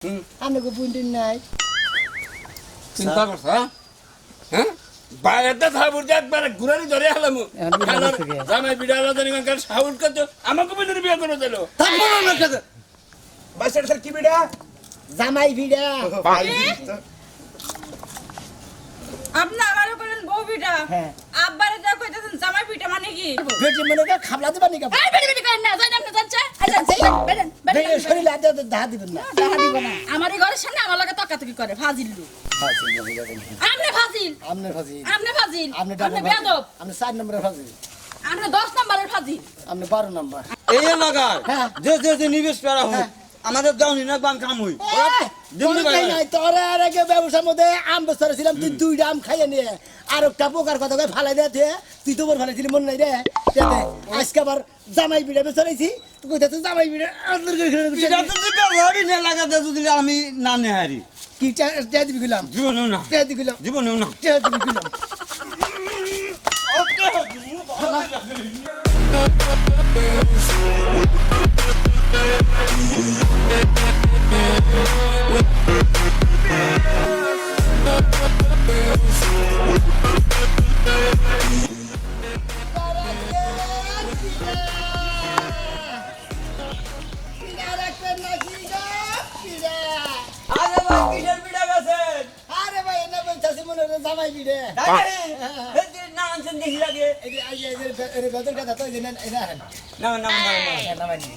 আমাকে পুন্টিন নাই চিন্তা করছ হ্যাঁ বাইরেতে থাবুর যে একবার ঘুরানি ধরে হলাম জামাই বিড়ালা জানি কার সাউন্ড কত আমাকে বলে বিয়ে করে দিল বাসার স্যার কি বিড়া জামাই বিড়া আপনি আমারও করেন বউ বিটা আব্বারে যা কইতেছেন জামাই বিটা মানে কি বেটি মনে কা খাবলা দিবা নি কা এই বেটি বেটি করেন না যাই আপনি জানছে আচ্ছা বেরেন বেটি শরীর লাদা দাহা দিবেন না দেখা দিব না আমার এই ঘরের সামনে আমার লগে তকাতকি করে ফাজিলু আপনি ফাজিল আমনে ফাজি আপনি ফাজিল আমনে আপনি বেয়াদব আমনে 4 নম্বরের ফাজি আপনি 10 নম্বরের ফাজিল আমনে 12 নম্বর এই লাগার যে নিবেশ করা হয় আমাদের দাউনি না বান কাম হই দিমনি ভাই নাই তোরা আর আগে ব্যবসার মধ্যে আম বছর ছিলাম তুই দুইটা আম খাইয়ে নিয়ে আর একটা পোকার কথা কই ফালাই দে তুই তো বল ফালাইছিলি মন নাই রে আজকে আবার জামাই বিড়া বেচরাইছি তুই কইতাছ জামাই বিড়া আদর করে এটা তো ব্যবহারই না লাগাতে যদি আমি না নেহারি কি চা দিবি গেলাম জীবনেও না চা দিবি গেলাম জীবনেও না চা দিবি গেলাম আরে ভাই কিসের বিড়া গেছেন আরে ভাই না বলতাছি মনে হয় জামাই বিড়ে না আনছেন দেখি লাগে এই এই গদর কথা তো এই না না না না মানে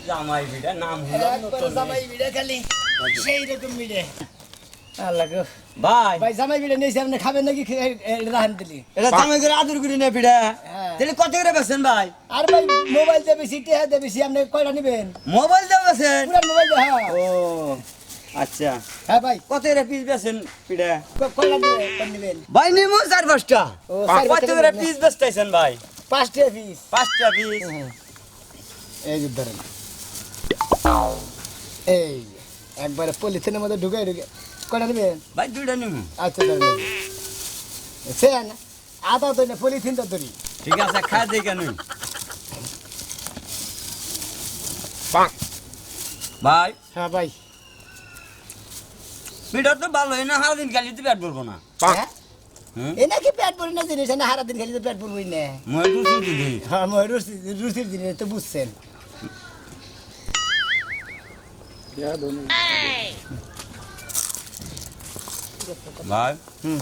জামাই বিড়া নাম হলো একবার জামাই বিড়ে খালি সেই রকম বিড়ে আল্লাহ গো ভাই ভাই জামাই বিড়ে নিয়েছি আপনি খাবেন নাকি রাহান দিলি এটা জামাই করে আদর করি না বিড়া তাহলে কত করে বেচেন ভাই আর ভাই মোবাইল দিয়ে বেশি টেহা দিয়ে বেশি আপনি কয়টা নেবেন মোবাইল দাও বেচেন পুরান মোবাইল দিয়ে হ্যাঁ ও আচ্ছা হ্যাঁ ভাই কত করে পিস বেচেন বিড়া কয়টা নেবেন ভাই নিমু 4-5টা ও, কত করে পিস বেচতেছেন ভাই 5টা পিস 5টা পিস এই যে ধরেন এই একবারে পলিথিনের মধ্যে ঢুকে কয়টা নেবেন ভাই দুইটা নিমু আচ্ছা ধরেন সেন আদা তো না পলিথিনটা ধরি ঠিক আছে খাই দেই কেন ভাই হ্যাঁ ভাই বিড়া তো ভালোই না সারাদিন খালি তো পেট ভরবো না হ্যাঁ হুম? এ নাকি পেট ভরি না জিনিস না হারা দিন খালি তো পেট ভরবই না মই রুচি দিদি হ্যাঁ মই রুচির জিনিস তো বুঝছেন ভাই হুম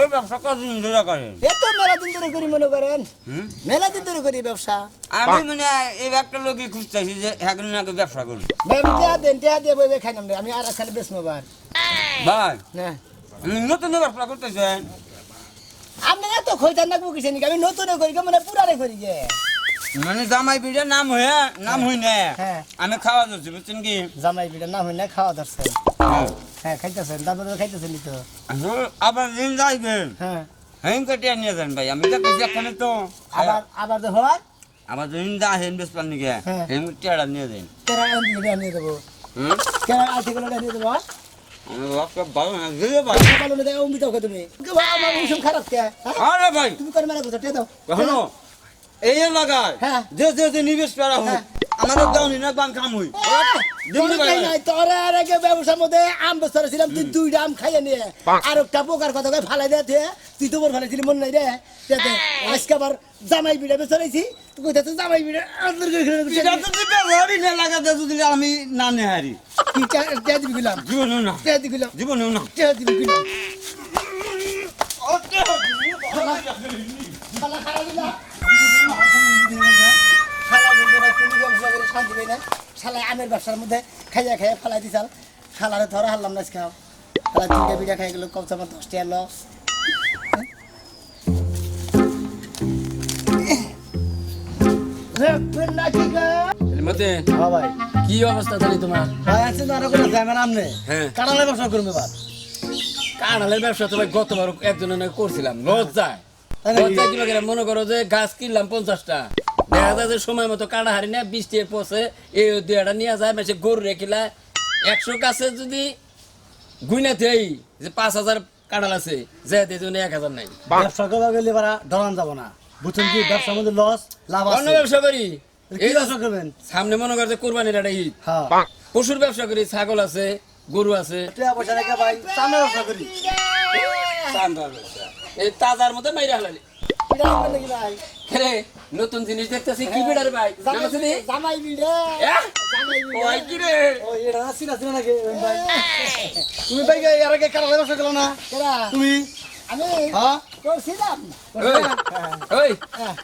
এই ব্যবসা কতদিন ধরে করেন এত মেলা দিন ধরে করি মনে করেন হুম? মেলা দিন ধরে করি ব্যবসা আমি মানে এই একটা লোকই খুঁজতেছি যে এখন নাকি ব্যবসা করি টেহা দিয়ে বই খাই নাম আমি আর খালি বেশ মোবার ভাই না আপনি নতুন ব্যবসা করতেছেন আপনি এত খৈতার না বুকিছেন আমি নতুন করি মানে পুরারে করি গে মানে জামাই বিড়ে নাম হই না হ্যাঁ। আমি খাওয়া যাচ্ছি বুঝছেন কি জামাই বিটা না হই না খাওয়া ধরছেন হ্যাঁ। হ্যাঁ খাইতেছেন তারপরে খাইতেছেন তো আবার দিন যাইবেন হ্যাঁ হেন কেটে নিয়ে যান ভাই আমি তো এখানে তো আবার তো হয় আবার দিন যা হেন বেশ পান নাকি হ্যাঁ। হেন টেড়া নিয়ে যান কেরা নিয়ে দেবো হুম কেরা আর্টিকেল নিয়ে দেবো আমি বাপকে ভালো না দিয়ে ভাই ভালো না দেয় অমিত তুমি আমার মৌসুম খারাপ কে আরে ভাই তুমি করে মেলা কথা দাও কখনো এই লাগায় হ্যাঁ। যে নিবেশ করা হয় হ্যাঁ। আমাদের দাউনি না বান কাম হই দিমনি ভাই তোরা আর আগে ব্যবসার মধ্যে আম বছর ছিলাম তুই দুইটা আম খাইয়ে নিয়ে আর একটা পোকার কথা কই ফালাই দে তুই তো বল ফালাইছিলি মন নাই রে আজকে আবার জামাই বিড়া বেচরাইছি তুই কইতাছ জামাই বিড়া আদর করে এটা তো ব্যবহারই না লাগাতে যদি আমি না নেহারি কি চা দিবি গেলাম জীবনেও না চা দিবি গেলাম জীবনেও না চা দিবি গেলাম খালা খালা দিলা খালা দিল না তুমি ব্যবসা করে শান্তি পাই না শালা আমের ব্যবসার মধ্যে খাইয়া খাইয়া ফালাই দিছাল খালারে ধরা হারলাম না খাও খালা তিনটা বিড়া খাই গেল কমসে কম 10 টাকা লস মতে হ্যাঁ ভাই কি অবস্থা জানি তোমার ভাই আছে না কোনো জায়গা নামনে হ্যাঁ কাটালে ব্যবসা করবে বাদ কাঁঠালের ব্যবসা তো ভাই গতবার একজনের করছিলাম লজ্জায় তাই নাকি? লজ্জায় কিবা করে মনে করো যে গাছ কিনলাম 50টা দেখা যায় যে সময় মতো কাটা হারি না 20 টাকা পচে এই দুইটা নিয়ে যায় মেসে গরু রেখিলা 100 গাছে যদি গুইনা দেই যে 5000 কাঁঠাল আছে যে দেই 1000 নাই ব্যবসা করবা গেলে বারা ডরান যাব না বুঝছেন কি ব্যবসার মধ্যে লস লাভ অন্য আছে ব্যবসা করি কি ব্যবসা করবেন সামনে মনে করছে কোরবানির একটা ঈদ হ্যাঁ পশুর ব্যবসা করি, ছাগল আছে, গরু আছে। টাকা পয়সা রেখে ভাই চামড়া ব্যবসা করি। চান্দার ব্যবসা। এই তাজার মধ্যে মাইরা হালালি। পিঠা আনবেন নাকি ভাই? খেলে নতুন জিনিস দেখতেছি কি বিড়া রে ভাই? জামাই জামাই পিঠা, জামাই পিঠা। হ্যাঁ? জামাই পিঠা। ওই কি রে? ও এটা চিনা চিনা নাকি ভাই? তুমি ভাই এর আগে কারা ব্যবসা করো না? কেরা? তুমি আমি হ্যাঁ করছিলাম। ওই, ওই, হ্যাঁ,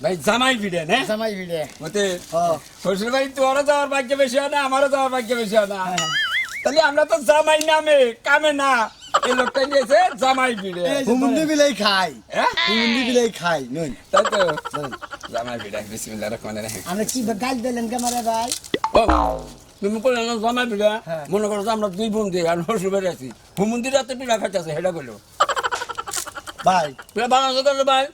ভাই জামাই বিড়া না? জামাই পিঠা। মতে হ্যাঁ, শ্বশুর ভাই তোরও যাওয়ার ভাগ্য বেশি হয় না, আমারও যাওয়ার ভাগ্য বেশি হয় না। হ্যাঁ। তাহলে আমরা তো জামাই নামে কামে না, এই লোকটা নিয়েছে জামাই বিড়ে। হুমুন্দি বিলাই খাই হ্যাঁ? হুমুন্দি বিলাই খাই নই তাই তো জামাই বিড়ে বিসমিল্লাহির রহমানির রহিম। আমরা কি গাল দিলেন কেমারে ভাই? ও তুমি বললে না জামাই বিড়ে, হ্যাঁ। মনে করো যে আমরা দুই বন্ধু আর শ্বশুর বাড়ি আছি, হুমুন্দির রাতে পিড়া খাইতেছে, সেটা বললো ভাই পিড়া বানানো করলো ভাই।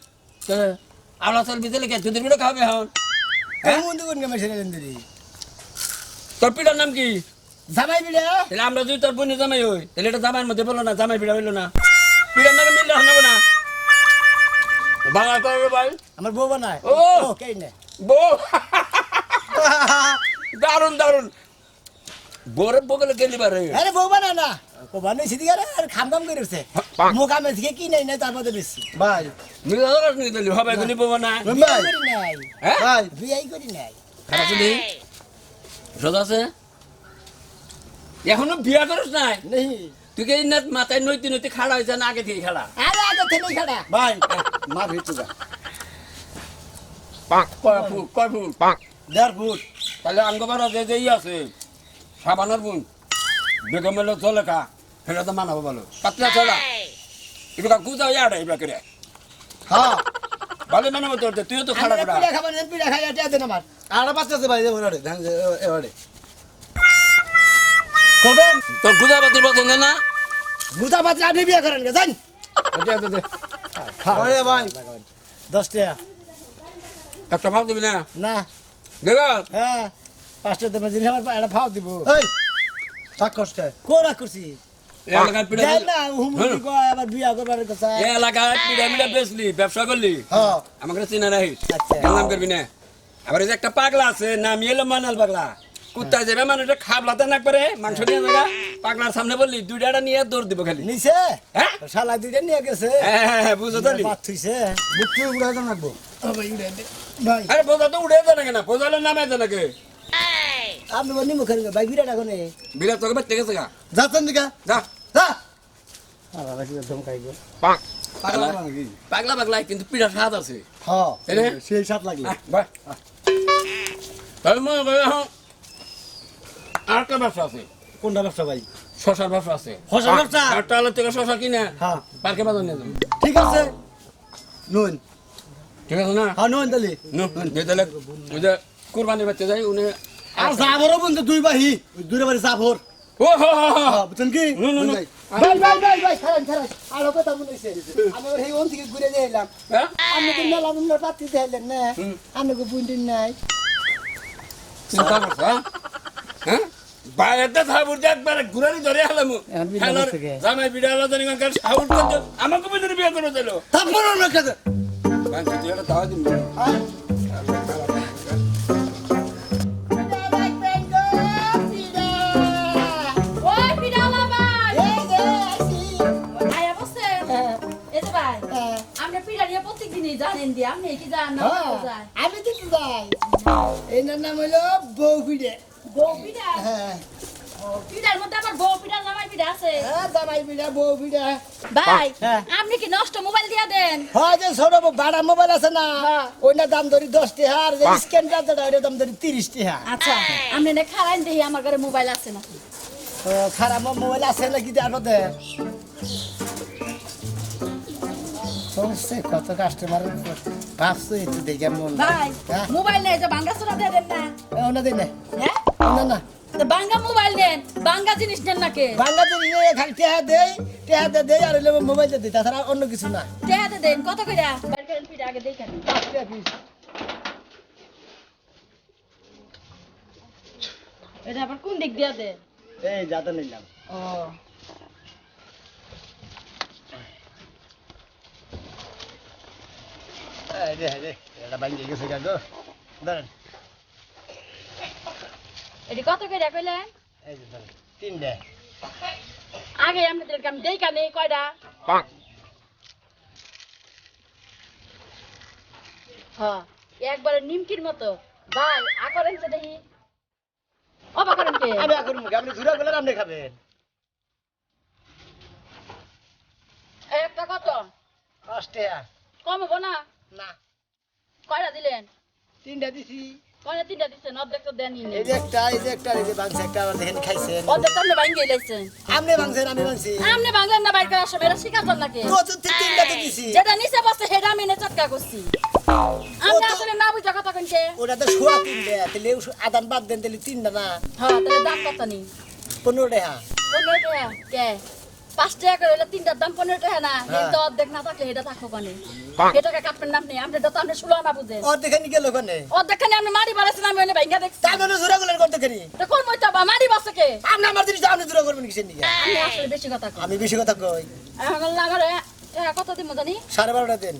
আলা চাল বিতে লিখে দুধের পিড়া খাবে এখন। হ্যাঁ? বন্ধু কোন কেমন ছিলেন দিদি? তোর পিড়ার নাম কি? জামাই পিঠা। তাহলে আমরা যদি তোর বোনের জামাই হই, তাহলে এটা জামাইয়ের মধ্যে বললো না, জামাই পিড়া হইলো না, পিড়ার নামে মিললে হবে না। বাংলা করবে ভাই। আমার বউ বানায়। ও! কে নে? বউ দারুন দারুন বোরে বগলে গেলি বারে। আরে বউ বানায় না। ও বানাইছি দিকে আর খাম খাম করে উঠছে। মুখ আমি থেকে কি নাই না তার মধ্যে বেশি। ভাই মিলা ধরাস নি দিলি হবে গলি বউ না। ভাই বিয়াই করি নাই। হ্যাঁ ভাই বিয়াই করি নাই। খারাপ দি সোজা আছে এখনো বিয়া করিস নাই নেই। তুই কি না মাথায় নইতে নইতে খাড়া হয়েছে না আগে থেকে খাড়া? আরে আগে থেকে খাড়া। ভাই মা ভিতু যা কয় ফুট 1.5 ফুট তাহলে আঙ্গবার আছে যে আছে সাবানের বুন বেগমের চলে খা সেটা তো মানাবো ভালো পাতলা চলা এটা গুজা ইয়াড়ে এবার করে হ্যাঁ ভালো মানাবো তোর তুইও তো খাড়া আমরা করা পিঠা খাবেন পিঠা খাই এটা দেন আমার। আর পাঁচটা ভাই এবারে ধান এবারে করবেন? তোর গুজা পাতির পছন্দ না? মুদা পাত্রে আপনি বিয়ে করেন গে জান। এটা দে ওরে ভাই 10 টাকা। একটা ভাব দিবি না না। দেখ হ্যাঁ 5 টাকা দেবেন জিনিস আমার একটা ফাও দিব। এই থাক কষ্ট কোরা করছি। এলাকার পিঠা দেন না হুমুকি কয় আবার বিয়ে করবার কথা। এলাকার পিঠা মিঠা বেচলি ব্যবসা করলি হ্যাঁ আমাকে চিনা রাখিস আচ্ছা। নাম করবি না। আবার এই যে একটা পাগলা আছে নাম এলো মানাল পাগলা কুত্তা যাবে মানুষটা খাবলাতে না করে মাংস নিয়ে জায়গা পাগলার সামনে বললি দুইটা নিয়ে দৌড় দিব খালি। নিছে? হ্যাঁ শালা দুইটা নিয়ে গেছে। হ্যাঁ বুঝো তো বাত থইছে। বুকটি উড়াই দাও রাখবো ও ভাই উড়ে দে। ভাই আরে বোঝা তো উড়ে যায় না কেন বোঝালে নামে যায় নাকি আপনি বনি মুখের ভাই বিরাট এখন এ। বিরাট তোকে বেঁচে গেছে গা যাচ্ছেন দিকা যা যা বাবা বাকি একদম খাইবো। পাগলা নাকি পাগলা পাগলা কিন্তু পিঠা স্বাদ আছে। হ্যাঁ এনে? সেই সাত লাগলো বাহ তাহলে মনে করে এখন আর একটা ব্যবসা আছে কোনটা ব্যবসা ভাই শশার ব্যবসা আছে। শশার ব্যবসা? আর টালের থেকে শশা কিনে হ্যাঁ পার্কে বাজার নিয়ে যাবো ঠিক আছে নুন ঠিক আছে না? হ্যাঁ নুন তালি তাহলে ওই যে কোরবানির বাচ্চা যাই উনি আর জাভরও বন্ধু দুই বাহি দূরে বাড়ি জাভর ও হো হো হো হ্যাঁ বুঝছেন কি নো, নো, নো। ভাই ভাই খারাপ খারাপ আলো কথা মনে হইছে আমি ওই ওন থেকে ঘুরে যাইলাম হ্যাঁ আমি তো মেলা মেলা পাতি যাইলেন না আমি কো বুন্দিন নাই চিন্তা করছ হ্যাঁ বাইরে থাবুর যে একবার ঘুরানি ধরে হলাম এখন বিড়া করছে কে? জামাই বিড়া হলো জানি কার সাউট করতে আমাকে বিনের বিয়ে করে দিল তারপর না কাছে বাঞ্চি তুই এটা দাও দিন ওই পিঠাওয়ালা ভাই আয়া বসছেন এই যে ভাই আমরা পিঠা নিয়ে প্রত্যেকদিনই জানেন দি আপনি কি জানেন না যায় আমি তো যাই এই নাম হলো বউ পিঠে বউ পিঠা হ্যাঁ পিঠার মধ্যে আবার বউ পিঠা জামাই পিঠা আছে হ্যাঁ জামাই পিঠা বউ পিঠা ভাই হ্যাঁ। আপনি কি নষ্ট মোবাইল দিয়া দেন হয় যে ছোট বাড়া মোবাইল আছে না ওইটা দাম ধরি 10 টাকা আর যে স্ক্যান যেটা ওইটা দাম ধরি 30 টাকা আচ্ছা আপনি না খারাইন দেখি আমার ঘরে মোবাইল আছে না খারাপ মোবাইল আছে নাকি দেখো দে সমস্যা কত কাস্টমার ভাবছো একটু দেখে মন ভাই হ্যাঁ মোবাইল নেই যে বাঙ্গা চোরা দিয়ে দেন না ওনা দিন না হ্যাঁ না না তো বাঙ্গা মোবাইল দেন বাঙ্গা জিনিস দেন নাকি বাংলাদেশ খালি টেহা দেই আর মোবাইল দেই তাছাড়া অন্য কিছু না টেহাতে দেন কত কইরা বাইর করেন পিঠা আগে দেখেন 5 টাকা পিস এটা আবার কোন দিক দিয়া দেন এই যাতা নিলাম ও এই রে এটা বাইরে গেছে গো দাঁড়ান এটি কত করে কইলেন এই যে ধরেন, তিনটে। আগে আমাদের কাম দেই কানে কয়টা হ্যাঁ একবারে নিমকির মতো ভাই আকরেন তো দেখি অবা করেন কে আমি এখন মুখে, আপনি জুড়া গেলে আপনি খাবেন। একটা কত 5 টাকা। কম হবো না না, কয়টা দিলেন তিনটা দিছি। কয়টা তিনটা দিচ্ছেন অর্ধেক তো দেনই এই যে একটা, এই যে একটা, এই যে ভাঙছে একটা, আবার দেখেন খাইছেন। অর্ধেক তো আপনি ভাঙ্গে লাইছেন আপনি ভাঙছেন, আমি ভাঙছি। আপনি ভাঙলেন না বাইর করার সময় এটা শিখাচ্ছেন নাকি তো তিনটা তো দিছি। যেটা নিচে বসে সেটা আমি এনে চটকা করছি আমি আসলে না বুঝা কথা কইছে ওটা তো শোয়া তিনটা, তাহলে আদান বাদ দেন, তাহলে তিনটা না, হ্যাঁ তাহলে দাম কত নি 15 টাকা। 15 টাকা কে 5 টাকা করে হলে তিনটার দাম 15 টাকা না কিন্তু অর্ধেক না থাকলে এটা থাকো কানে এটাকে কাটবেন না আপনি তো আপনি শুলো না বুঝেন অর্ধেক খানি গেল ওখানে। অর্ধেক খানে আপনি মারি বাড়াছেন আমি এনে ভাঙ্গা দেখছি তার জন্য জোড়া গেলেন করতে খানি। তো কোন মইতা বা মারি বসে কে আপনি আমার জিনিস আপনি জোড়া করবেন কিসের নিয়ে? আমি আসলে বেশি কথা কই আমি বেশি কথা কই। এখন আমারে কত দিন জানি 12:30 দিন।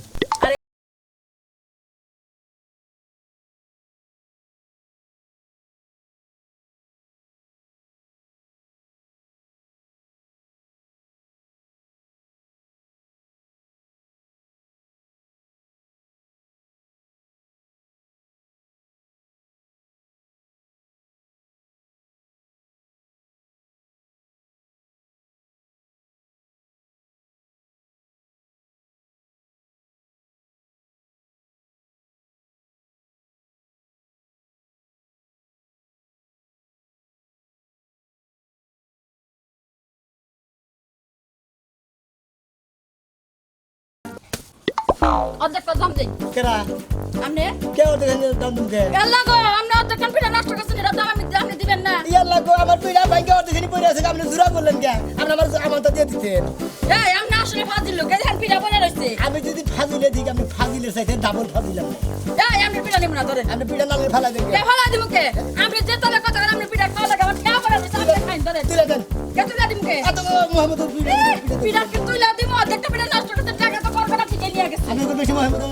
অর্ধেক দাম দেই কেরা আপনি কে অর্ধেক খানি দাম দিবে? আল্লাহ গো আপনি অর্ধেক কান পিঠা নষ্ট করছেন এটা দাম আপনি দিবেন না ইয়াল্লা গো, আমার পিড়া ভাঙ্গে অর্ধেক খানি পড়ে আছে, আপনি জোড়া করলেন কে? আপনি আমার তো দিয়ে দিতেন। এই আপনি আসলে ফাজিল লোক এই ধান পিঠা বলে রইছে আমি যদি ফাজিলে দিই, আপনি ফাজিলের চাইতে ডাবল ফাজিলাম। এই আপনি পিঠা নিব না ধরেন আপনি পিড়া নালে ফালা দেন। কে ফলা দিমু কে আপনি যে তলে কথা আপনি পিঠা খাওয়া লাগে আমার খেয়া পড়ে দিছে আপনি খাইন ধরেন তুলে দেন। কে তুলে দিমু কে এত মোহাম্মদ পিড়া পিঠা কি তুলে দিমু অর্ধেকটা পিঠা নষ্ট করতে টাকা তো করবে না ঠিক নিয়ে গেছে আমি বেশি মোহাম্মদ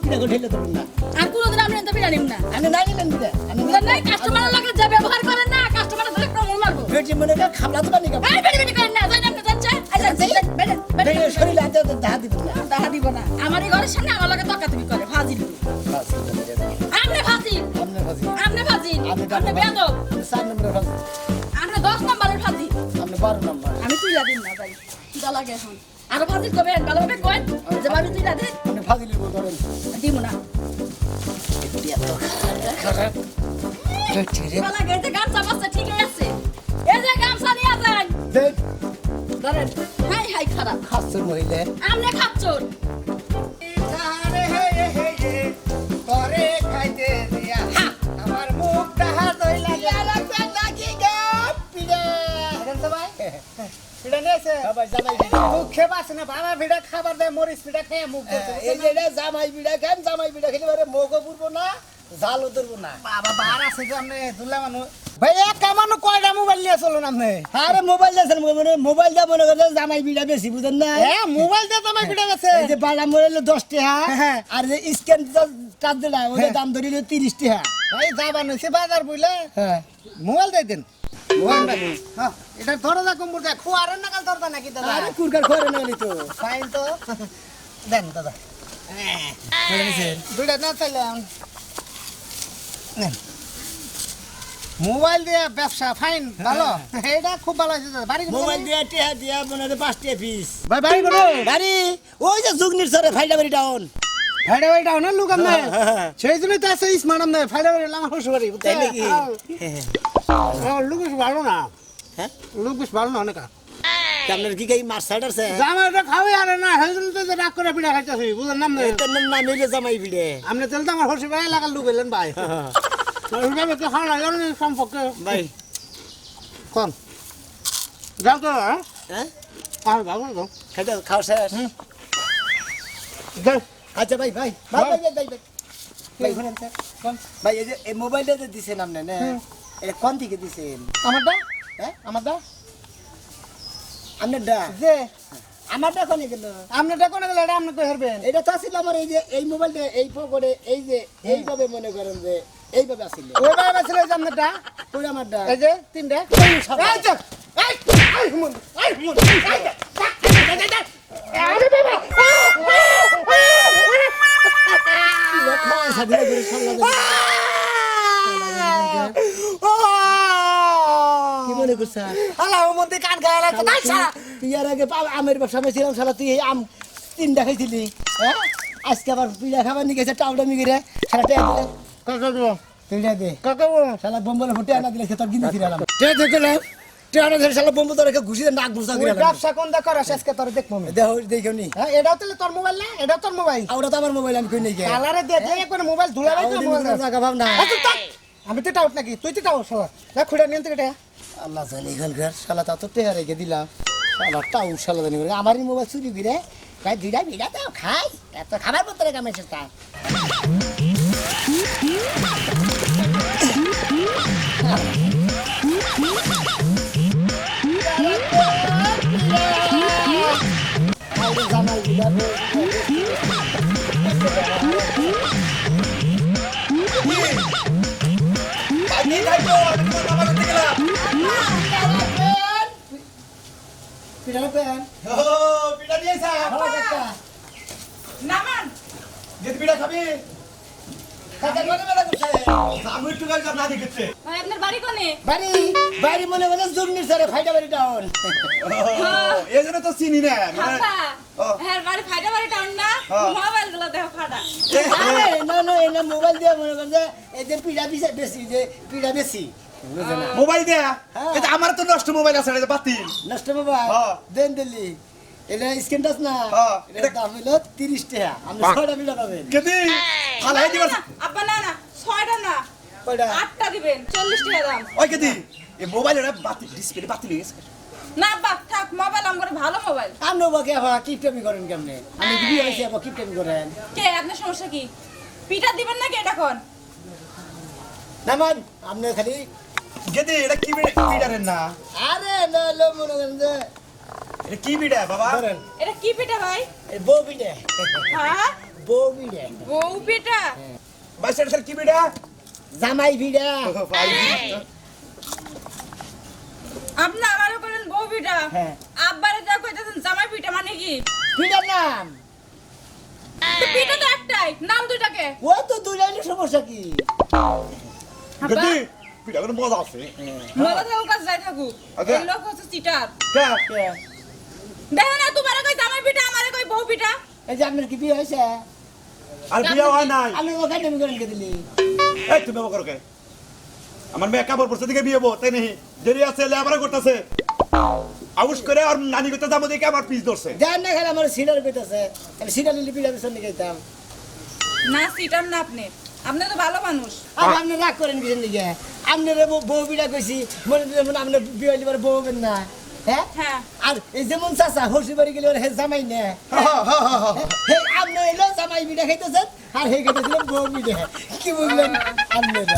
পিড়া করে ঠেলে দেবেন না। আর কোনদিন আপনি তো পিঠা নিব না আপনি নাই নিলেন পিড়া, আপনি বুঝলেন নাই কাস্টমার লাগে যে ব্যবহার করেন না কাস্টমার ধরে প্রমোট মারবো বেটি মনে করে খাবলা তো বানি এই বেটি বেটি করেন না জানেন না জানছে আচ্ছা বেটি বেটি শরীরে হাতে দাহা দিবেন না। দেখা দিব না আমার এই ঘরের সামনে আমার লাগে তর্কা তুমি করে ফাজিল আপনি ফাজিল আপনি ফাজিল। আপনি ফাজিল আপনি আপনি বেয়াদব 4 নম্বরের ফাজিল, আপনি 10 নম্বরের ফাজিল আপনি 12 নম্বর। আমি তুইলা দিন না যাই কিটা লাগে এখন আরো ফাজিল করবেন ভালোভাবে কইন যে ভাবি তুইলা দে আপনি ফাজিলের বল করেন। দিব না খারাপ। ভালো গেতে গামছা বাসা ঠিক আছে এই যে গামছা নিয়ে যান দেখ, ধরেন হাই হাই খারাপ খাচ্ছেন মহিলা। আপনি খাচ্ছুন করে খাইতে দিয়া আমার মুখ ডাহা দই লাগে লাগবে নাকি গো পিড়ে দেখেন তো ভাই পিড়ে নেছে ভাই জামাই পিড়ে মুখ খেবাস না বাবা পিড়ে খাবার দে মরিস পিড়ে খেয়ে মুখ করতে এই যে জামাই পিড়ে খান জামাই পিড়ে খেলে বারে মুখও পুরবো না জালও ধরবো না বাবা বার আছে যে আপনি দুলা মানুষ ভাই এক কামানো কয়টা মোবাইল নিয়ে চলুন আপনি আরে মোবাইল দেন মোবাইল দা মনে করে জামাই পিড়ে বেশি বুঝেন না হ্যাঁ মোবাইল দিয়ে তোমার পিঠা গেছে এই যে বাড়া মরেল 10 টাকা হ্যাঁ। আর যে স্ক্যান কাট দিলা ওটা দাম ধরিল 30 টাকা ভাই যাবা নইছে বাজার বইলে হ্যাঁ মোবাইল দিয়ে দেন হ্যাঁ এটা ধরে যা কম্বর দেখ খোয়ারের নাকাল ধরতা নাকি দাদা আরে কুরকার খরে না তো ফাইন তো দেন দাদা দুইটা না চাইলে নেন। মোবাইল দিয়ে ব্যবসা ফাইন ভালো এটা খুব ভালো হয়েছে দাদা। বাড়ি কোথায়? মোবাইল দিয়া টিয়া দিয়া মনে হয় 5 টাকা পিস ভাই বাড়ি কোথায়? গাড়ি ওই যে জুগনির সরে ফাইডা বাড়ি ডাউন ফাইডা বাড়ি ডাউন লুক আমনে হ্যাঁ। সেই জন্যই তো আছে স্মার্ট আমনে ফাইডা বাড়ি আমার শ্বশুর বাড়ি বুঝতে তাই নাকি লুক বেশ ভালো না হ্যাঁ লুক বেশ ভালো না অনেক আপনার কি গাই মার সাইড আছে জামাইটা খাওয়াই আরে না সেই জন্য তো যে রাগ করে পিঠা খাইতেছি বুঝলেন না আপনি এটার নাম না নিলে জামাই ভিড়ে আপনি তাহলে তো আমার শ্বশুর বাড়ি এলাকার লুক এলেন ভাই শ্বশুর বাড়ি তো খাওয়া লাগে সম্পর্কে ভাই কম যাও তো হ্যাঁ হ্যাঁ আর ভালো তো খাইতে খাও শেষ যাও আচ্ছা ভাই ভাই ভাই ভাই ভাই ভাই ভাই শুনেন স্যার ভাই এই যে এই মোবাইলটা যে দিছেন আপনি না এটা কোন থেকে দিছেন আমারটা হ্যাঁ আমারটা আপনারটা যে আমারটা কোনে গেল আপনারটা কোনে গেলে এটা আপনি কই হারবেন এটা তো ছিল আমার এই যে এই মোবাইলটা এই পকেটে এই যে এইভাবে মনে করেন যে এইভাবে আসিল ওই ভাই ছিল এই যে আপনারটা ওই আমারটা এই যে তিনটা ওই সব এই যে এই হুমুন এই হুমুন আরে বাবা সাদিরা করে সামলা কি মনে করছ আল্লাহ মন্দির কান গালা তাই সারা তুই আর আগে আমের ব্যবসা ছিলাম শালা তুই এই আম 3 দেখাইছিলি হ্যাঁ আজকে আবার পিড়া খাবার নিয়ে গেছে টাউডা মিগিরে শালা টেয়া দিলে কাকা গো তুইটা দে কাকা গো শালা বম্বলে ফুটে আনা দিলে তোর গিনে ফিরালাম টেয়া দেখলাম টেয়া ধরে শালা বম্ব তোর ঘুষি নাক ঘুষা তুই গেলাম ব্যবসা কোন দা করাস আজকে তোর দেখবো আমি দেখ দেখো নি হ্যাঁ এটাও তাহলে তোর মোবাইল না এটাও তোর মোবাইল ওটা তো আমার মোবাইল আমি কই নাই গে কালারে দে দে কোন মোবাইল ধুলা ভাই তো মোবাইল জায়গা ভাব না আমি তো টাউট নাকি তুই তো টাউট শালা না খুঁড়ে নিন থেকে আল্লাহ জানি এখানকার শালা তা তো টেয়া রেখে দিলাম শালা টাউ শালা জানি করে আমারই মোবাইল চুরি করে তাই দুইটা বিড়া দাও খাই এত খাবার পত্রে কামাইছে তা জামাই বিড়া পিড়া পেন পিঠা নিয়ে এসা ভালো কাকা নামান যেতে পিঠা খাবি কাকা কোনে মেলা করছে আমি একটু গাছ না দেখেছে ভাই আপনার বাড়ি কোনে বাড়ি বাড়ি মনে মনে জুমনির সারে ফাইটা বাড়ি ডাউন এই জন্য তো চিনি না মানে খাতা ও। হ্যাঁ বাড়ি ফাইটা বাড়ি টাউন না হ্যাঁ। মোবাইল গুলো দেখো ফাটা আরে না না এনা মোবাইল দিয়ে মনে করেন যে এই যে পিড়া পিছে বেশি যে পিড়া বেশি বুঝছেন না মোবাইল দেয়া হ্যাঁ। এটা আমার তো নষ্ট মোবাইল আছে এটা বাতিল নষ্ট মোবাইল হ্যাঁ। দেন দিল্লি এটা স্ক্রিন টাচ না হ্যাঁ। এটা দাম হলো 30 টাকা আপনি 6টা পিড়া পাবেন কেদি ফালাই দিবার আব্বা না না 6টা না কয়টা 8টা দিবেন 40 টাকা দাম ওই কেদি এই মোবাইল এটা বাতিল ডিসপ্লে বাতিল হয়ে গেছে না আব্বা থাক মোবাইল আমার ভালো মোবাইল আপনি বাকি আবার কিপটামি করেন কেমনে আমি বিয়ে হয়েছে আবার কিপটামি করেন কে আপনার সমস্যা কি পিঠা দিবেন নাকি এটা কোন না মান আপনি খালি কেদি এটা কি পিঠারের না আরে না লো মনে করেন যে এটা কি পিঠা বাবা ধরেন এটা কি পিঠা ভাই এই বউ পিঠে হ্যাঁ বউ পিঠে বউ পিঠা ভাই সেটা কি পিঠা জামাই পিঠে আপনি আমারও করেন বউ পিঠা হ্যাঁ। আব্বারে যা কইতেছেন জামাই পিঠা মানে কি পিঠার নাম তো পিঠা তো একটাই নাম দুইটাকে ও তো দুই লাইনের সমস্যা কি কেদি পিঠা কোনো মজা আছে মজা থাকুক কাজ যাই থাকুক আচ্ছা। এই লোক হচ্ছে চিটার কে দেখো না তোমার কই জামাই পিঠা আমারে কই বউ পিঠা এই যে আপনার কি বিয়ে হয়েছে আর বিয়া হয় নাই আপনি ওখানে তুমি করেন কে দিলি এই তুমি বাবা করো কে আমার মেয়ে কাপড় পরছে দিকে বিয়ে হবো তাই নেই দেরি আছে লেবারা করতেছে আউশ করে আর নানি করতে যাবো দেখে আমার পিস ধরছে যান না খেলে আমার সিডার কইতাছে আমি সিডার নিলে পিঠা পিছন নিয়ে গেতাম না চিটার না আপনি আপনি তো ভালো মানুষ আর আপনি রাগ করেন কিসের দিকে আপনার বউ পিঠা কইছি মনে দিলে আপনার বিয়ে হইলে পরে বউ হবেন না হ্যাঁ হ্যাঁ আর এই যেমন চাচা হসি বাড়ি গেলে ওর হে জামাই নে হে আপনি এলো জামাই পিঠা খাইতেছেন আর হে খাইতেছিলেন বউ পিঠা কি বুঝলেন আপনারা